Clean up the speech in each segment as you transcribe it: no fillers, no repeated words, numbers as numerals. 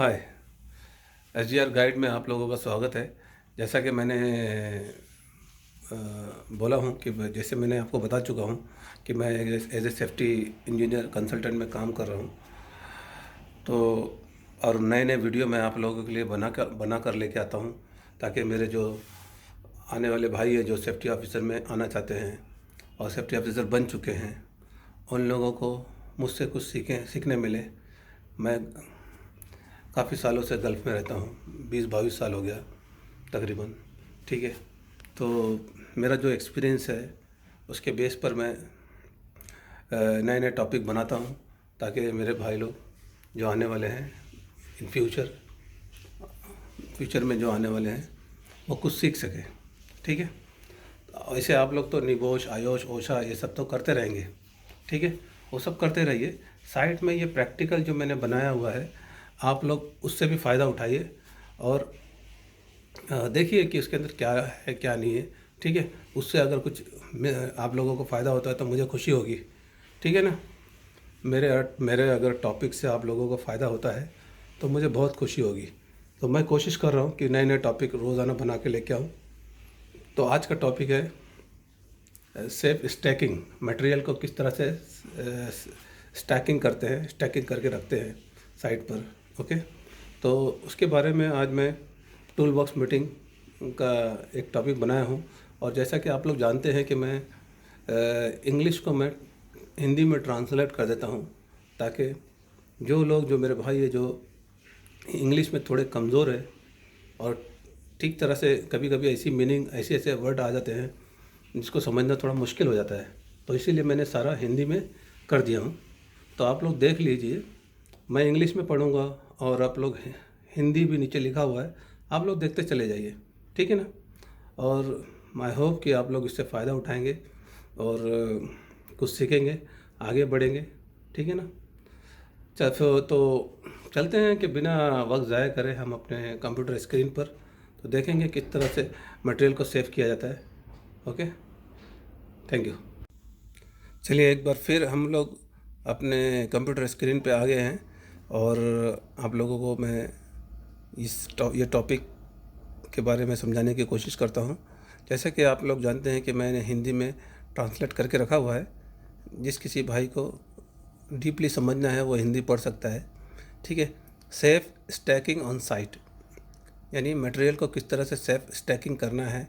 हाय। SGR guide में आप लोगों का स्वागत है। जैसा कि मैंने अ, बोला हूँ कि जैसे मैंने आपको बता चुका हूँ कि मैं as a safety engineer consultant में काम कर रहा हूँ। तो और नए नए वीडियो मैं आप लोगों के लिए बना कर लेके आता हूँ, ताकि मेरे जो आने वाले भाई है जो सेफ्टी ऑफिसर में आना चाहते हैं और सेफ्टी ऑफिसर बन चुके हैं, उन लोगों को मुझसे कुछ सीखने मिले। मैं काफ़ी सालों से गल्फ़ में रहता हूँ, 20-22 साल हो गया तकरीबन। ठीक है, तो मेरा जो एक्सपीरियंस है उसके बेस पर मैं नए नए टॉपिक बनाता हूँ, ताकि मेरे भाई लोग जो आने वाले हैं इन फ्यूचर में जो आने वाले हैं वो कुछ सीख सकें। ठीक है, ऐसे आप लोग तो निबोश, आयोश, ओशा ये सब तो करते रहेंगे। ठीक है, वो सब करते रहिए। साइट में ये प्रैक्टिकल जो मैंने बनाया हुआ है, आप लोग उससे भी फ़ायदा उठाइए और देखिए कि उसके अंदर क्या है क्या नहीं है। ठीक है, उससे अगर कुछ आप लोगों को फ़ायदा होता है तो मुझे खुशी होगी। ठीक है ना। मेरे अगर टॉपिक से आप लोगों को फ़ायदा होता है तो मुझे बहुत खुशी होगी। तो मैं कोशिश कर रहा हूँ कि नए नए टॉपिक रोज़ाना बना के लेके आऊँ। तो आज का टॉपिक है सेफ स्टैकिंग। मटेरियल को किस तरह से स्टैकिंग करते हैं, स्टैकिंग करके रखते हैं साइट पर। ओके, तो उसके बारे में आज मैं टूल बॉक्स मीटिंग का एक टॉपिक बनाया हूँ। और जैसा कि आप लोग जानते हैं कि मैं इंग्लिश को मैं हिंदी में ट्रांसलेट कर देता हूँ, ताकि जो मेरे भाई है जो इंग्लिश में थोड़े कमज़ोर है और ठीक तरह से कभी कभी ऐसी मीनिंग ऐसे ऐसे वर्ड आ जाते हैं जिसको समझना थोड़ा मुश्किल हो जाता है, तो इसीलिए मैंने सारा हिंदी में कर दिया हूँ। तो आप लोग देख लीजिए, मैं इंग्लिश में पढ़ूँगा और आप लोग हिंदी भी नीचे लिखा हुआ है, आप लोग देखते चले जाइए। ठीक है ना। और आई होप कि आप लोग इससे फ़ायदा उठाएंगे और कुछ सीखेंगे, आगे बढ़ेंगे। ठीक है ना। तो चलते हैं कि बिना वक्त ज़ाया करें हम अपने कंप्यूटर स्क्रीन पर, तो देखेंगे किस तरह से मटेरियल को सेव किया जाता है। Okay, thank you. चलिए एक बार फिर हम लोग अपने कंप्यूटर स्क्रीन पे आ गए हैं और आप लोगों को मैं ये टॉपिक के बारे में समझाने की कोशिश करता हूँ। जैसे कि आप लोग जानते हैं कि मैंने हिंदी में ट्रांसलेट करके रखा हुआ है। जिस किसी भाई को डीपली समझना है वो हिंदी पढ़ सकता है। ठीक है, सेफ स्टैकिंग ऑन साइट, यानी मटेरियल को किस तरह से सेफ स्टैकिंग करना है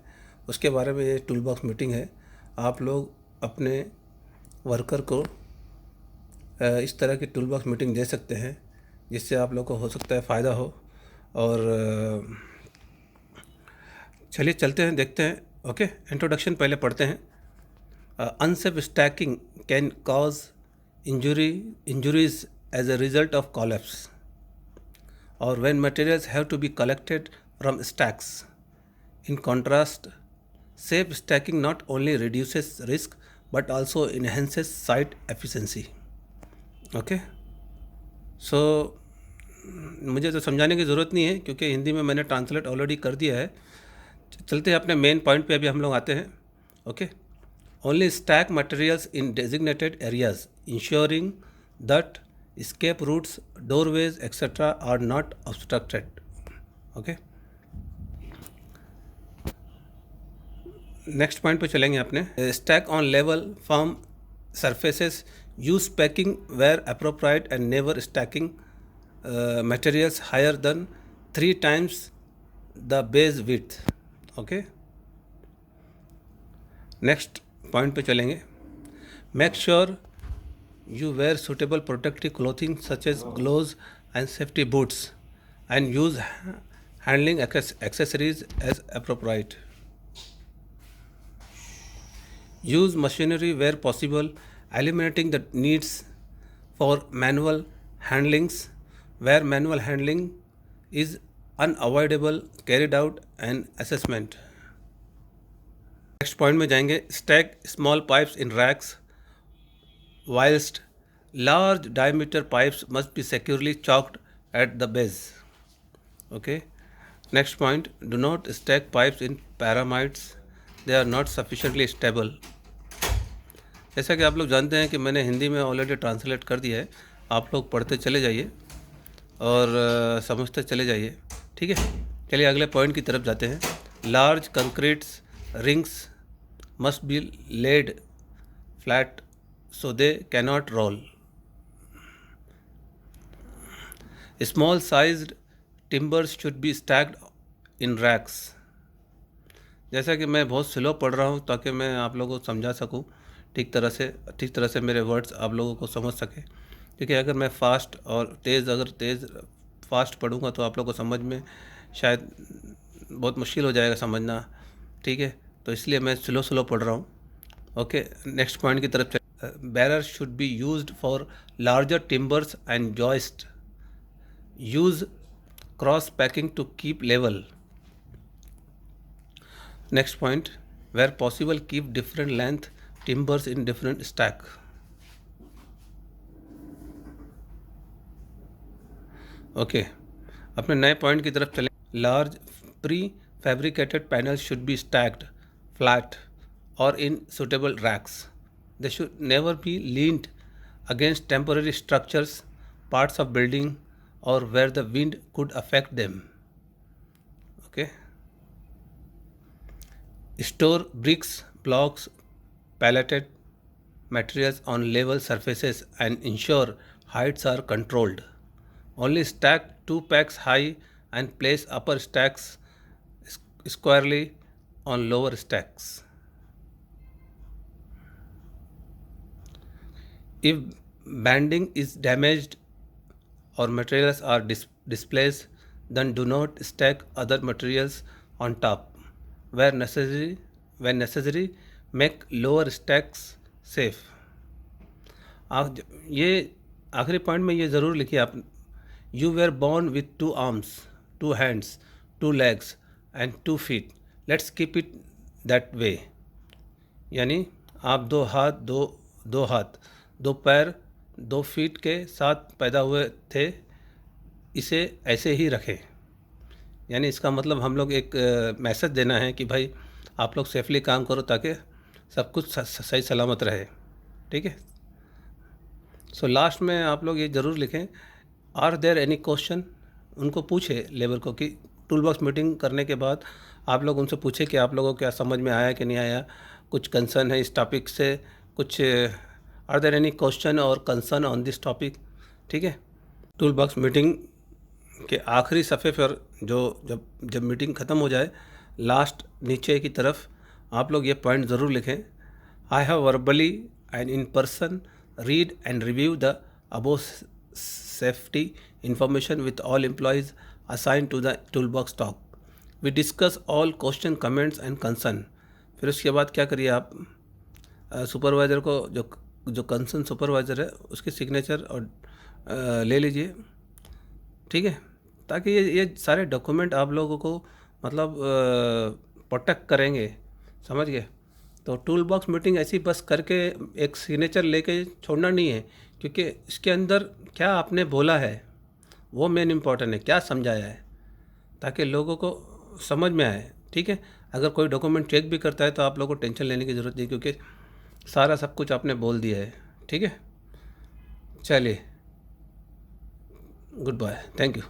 उसके बारे में ये टूल बॉक्स मीटिंग है। आप लोग अपने वर्कर को इस तरह की टूल बॉक्स मीटिंग दे सकते हैं जिससे आप लोग को हो सकता है फ़ायदा हो। और चलिए चलते हैं, देखते हैं। ओके, इंट्रोडक्शन पहले पढ़ते हैं। Unsafe stacking can cause injuries as a result of collapse or when materials have to be collected from stacks. In contrast, safe stacking not only reduces risk but also enhances site efficiency. Okay, so मुझे तो समझाने की ज़रूरत नहीं है क्योंकि हिंदी में मैंने ट्रांसलेट ऑलरेडी कर दिया है। चलते हैं अपने मेन पॉइंट पे, अभी हम लोग आते हैं। Okay, only stack materials in designated areas, ensuring that escape routes, doorways, etc. are not obstructed. Okay. Next point पे चलेंगे अपने। Stack on level firm surfaces, use packing where appropriate and never stacking materials higher than 3 times the base width. Okay. Next point पे चलेंगे। Make sure you wear suitable protective clothing such as gloves and safety boots and use handling accessories as appropriate. Use machinery where possible, eliminating the needs for manual handlings where manual handling is unavoidable, carried out an assessment. Next point में जाएंगे। Stack small pipes in racks whilst large diameter pipes must be securely chalked at the base. Okay. Next point, do not stack pipes in pyramids, they are not sufficiently stable. जैसा कि आप लोग जानते हैं कि मैंने हिंदी में ऑलरेडी ट्रांसलेट कर दिया है, आप लोग पढ़ते चले जाइए और समझते चले जाइए, ठीक है। चलिए अगले पॉइंट की तरफ जाते हैं। Large concretes rings must be laid flat so they cannot roll. Small sized timbers should be stacked in racks. जैसा कि मैं बहुत स्लो पढ़ रहा हूँ ताकि मैं आप लोगों को समझा सकूँ ठीक तरह से मेरे वर्ड्स आप लोगों को समझ सके, क्योंकि अगर मैं अगर तेज़ फास्ट पढ़ूँगा तो आप लोगों को समझ में शायद बहुत मुश्किल हो जाएगा समझना, ठीक है। तो इसलिए मैं स्लो पढ़ रहा हूँ। ओके, नेक्स्ट पॉइंट की तरफ Barriers should be used for larger timbers and joists. Use cross packing to keep level. Next point, where possible keep different length timbers in different stack. Okay, अपने नए point की तरफ चलें। Large pre-fabricated panels should be stacked flat or in suitable racks. They should never be leaned against temporary structures, parts of building, or where the wind could affect them. Okay. Store bricks, blocks, palleted materials on level surfaces and ensure heights are controlled. Only stack 2 packs high and place upper stacks squarely on lower stacks. If banding is damaged or materials are displaced, then do not stack other materials on top. When necessary, make lower stacks safe. आप ये आखिरी point में ये ज़रूर लिखिए आप, you were born with 2 arms, 2 hands, 2 legs and 2 feet. Let's keep it that way. यानी आप 2 हाथ 2 पैर 2 फीट के साथ पैदा हुए थे, इसे ऐसे ही रखें। यानी इसका मतलब हम लोग एक मैसेज देना है कि भाई आप लोग सेफली काम करो ताकि सब कुछ सही सलामत रहे, ठीक है। सो लास्ट में आप लोग ये ज़रूर लिखें, आर देयर एनी क्वेश्चन। उनको पूछे लेबर को कि टूल बॉक्स मीटिंग करने के बाद आप लोग उनसे पूछे कि आप लोगों को क्या समझ में आया कि नहीं आया, कुछ कंसर्न है इस टॉपिक से, कुछ आर देयर एनी क्वेश्चन और कंसर्न ऑन दिस टॉपिक, ठीक है। टूल बॉक्स मीटिंग के आखिरी सफ़े पर जब मीटिंग ख़त्म हो जाए, लास्ट नीचे की तरफ आप लोग ये पॉइंट ज़रूर लिखें, I have verbally and in person read and review the above safety information with all employees assign to the tool box talk. We discuss all question comments and concern. फिर उसके बाद क्या करिए आप, सुपरवाइज़र को जो कंसर्न सुपरवाइज़र है उसकी सिग्नेचर और ले लीजिए, ठीक है, ताकि ये सारे डॉक्यूमेंट आप लोगों को मतलब प्रोटेक्ट करेंगे, समझ गए। तो टूल बॉक्स मीटिंग ऐसी बस करके एक सिग्नेचर लेके छोड़ना नहीं है, क्योंकि इसके अंदर क्या आपने बोला है वो मेन इम्पॉर्टेंट है, क्या समझाया है, ताकि लोगों को समझ में आए, ठीक है। अगर कोई डॉक्यूमेंट चेक भी करता है तो आप लोगों को टेंशन लेने की ज़रूरत नहीं, क्योंकि सारा सब कुछ आपने बोल दिया है, ठीक है। चलिए, गुड बाय, थैंक यू।